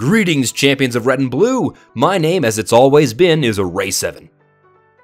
Greetings, champions of red and blue! My name, as it's always been, is ArraySeven.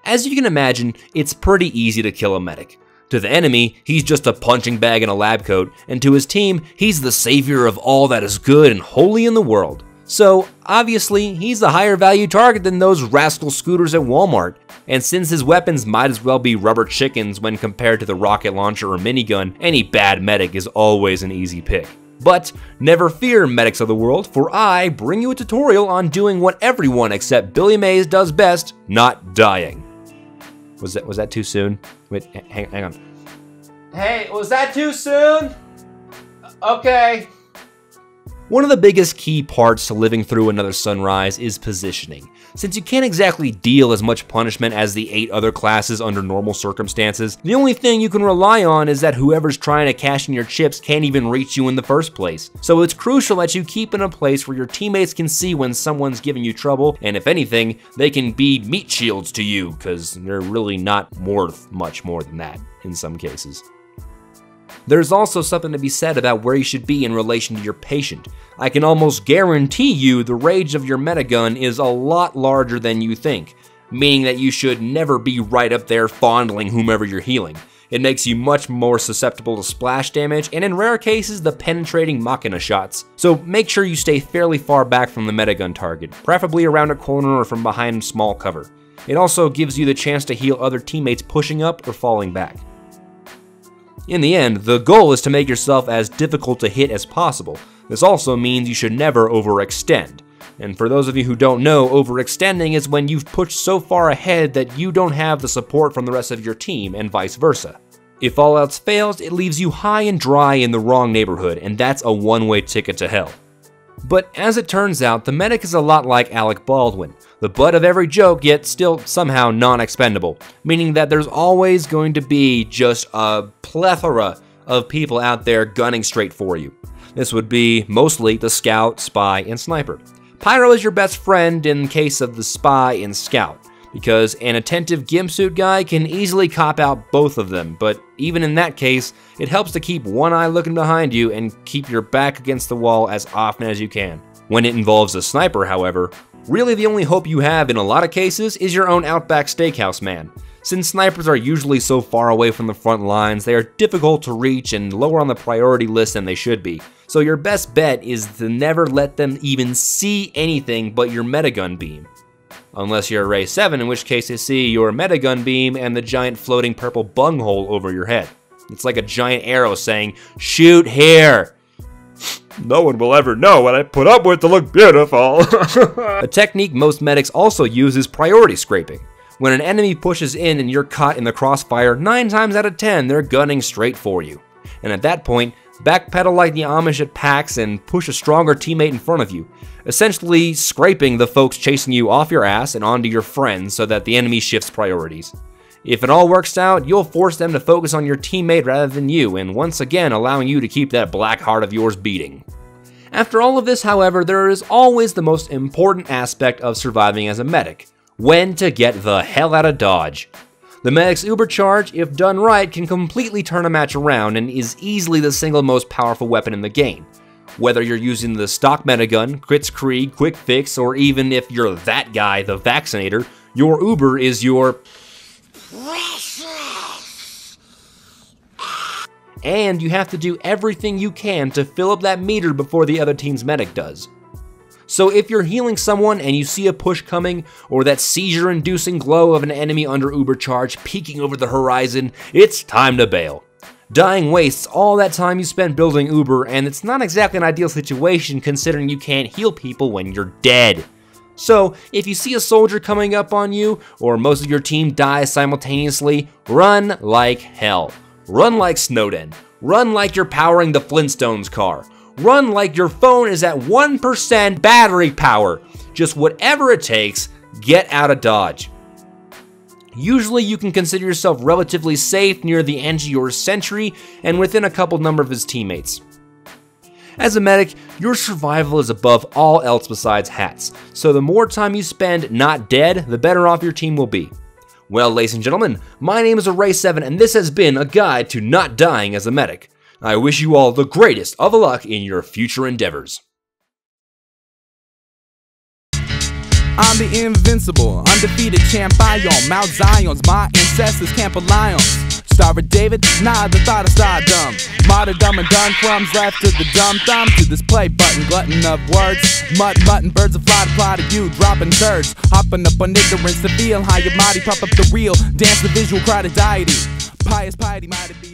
As you can imagine, it's pretty easy to kill a medic. To the enemy, he's just a punching bag in a lab coat, and to his team, he's the savior of all that is good and holy in the world. So, obviously, he's a higher value target than those rascal scooters at Walmart, and since his weapons might as well be rubber chickens when compared to the rocket launcher or minigun, any bad medic is always an easy pick. But never fear, medics of the world, for I bring you a tutorial on doing what everyone except Billy Mays does best, not dying. Was that too soon? Wait, hang on. Hey, was that too soon? Okay. One of the biggest key parts to living through another sunrise is positioning. Since you can't exactly deal as much punishment as the 8 other classes under normal circumstances, the only thing you can rely on is that whoever's trying to cash in your chips can't even reach you in the first place. So it's crucial that you keep in a place where your teammates can see when someone's giving you trouble, and if anything, they can be meat shields to you, because they're really not worth much more than that in some cases. There's also something to be said about where you should be in relation to your patient. I can almost guarantee you the range of your metagun is a lot larger than you think, meaning that you should never be right up there fondling whomever you're healing. It makes you much more susceptible to splash damage, and in rare cases, the penetrating Machina shots. So make sure you stay fairly far back from the metagun target, preferably around a corner or from behind small cover. It also gives you the chance to heal other teammates pushing up or falling back. In the end, the goal is to make yourself as difficult to hit as possible. This also means you should never overextend. And for those of you who don't know, overextending is when you've pushed so far ahead that you don't have the support from the rest of your team, and vice versa. If all else fails, it leaves you high and dry in the wrong neighborhood, and that's a one-way ticket to hell. But as it turns out, the medic is a lot like Alec Baldwin, the butt of every joke, yet still somehow non-expendable, meaning that there's always going to be just a plethora of people out there gunning straight for you. This would be mostly the scout, spy, and sniper. Pyro is your best friend in case of the spy and scout, because an attentive gimp suit guy can easily cop out both of them, but even in that case, it helps to keep one eye looking behind you and keep your back against the wall as often as you can. When it involves a sniper, however, really the only hope you have in a lot of cases is your own Outback Steakhouse man. Since snipers are usually so far away from the front lines, they are difficult to reach and lower on the priority list than they should be. So your best bet is to never let them even see anything but your metagun beam. Unless you're ArraySeven, in which case they see your metagun beam and the giant floating purple bunghole over your head. It's like a giant arrow saying, "Shoot here!" No one will ever know what I put up with to look beautiful. A technique most medics also use is priority scraping. When an enemy pushes in and you're caught in the crossfire, 9 times out of 10 they're gunning straight for you. And at that point, backpedal like the Amish at PAX and push a stronger teammate in front of you, essentially scraping the folks chasing you off your ass and onto your friends so that the enemy shifts priorities. If it all works out, you'll force them to focus on your teammate rather than you, and once again allowing you to keep that black heart of yours beating. After all of this, however, there is always the most important aspect of surviving as a medic: when to get the hell out of Dodge. The medic's Ubercharge, if done right, can completely turn a match around and is easily the single most powerful weapon in the game. Whether you're using the stock metagun, Crits Krieg, Quick Fix, or even if you're that guy, the Vaccinator, your Uber is your and you have to do everything you can to fill up that meter before the other team's medic does. So if you're healing someone and you see a push coming, or that seizure-inducing glow of an enemy under Ubercharge peeking over the horizon, it's time to bail. Dying wastes all that time you spent building Uber, and it's not exactly an ideal situation considering you can't heal people when you're dead. So, if you see a soldier coming up on you, or most of your team dies simultaneously, run like hell. Run like Snowden. Run like you're powering the Flintstones car. Run like your phone is at 1% battery power. Just whatever it takes, get out of Dodge. Usually you can consider yourself relatively safe near the end of your sentry and within a couple number of his teammates. As a medic, your survival is above all else besides hats, so the more time you spend not dead, the better off your team will be. Well, ladies and gentlemen, my name is ArraySeven, and this has been a guide to not dying as a medic. I wish you all the greatest of luck in your future endeavors. I'm the invincible, undefeated champion. Mount Zion's my ancestors can't rely on. Star of David? Nah, the thought of stardom. Martyrdom and done crumbs left to the dumb thumb. To this play button, glutton of words. Mutton, birds of fly to fly to you, dropping turds. Hopping up on ignorance to feel how your mighty pop up the real. Dance the visual, cry to deity. Pious piety might be.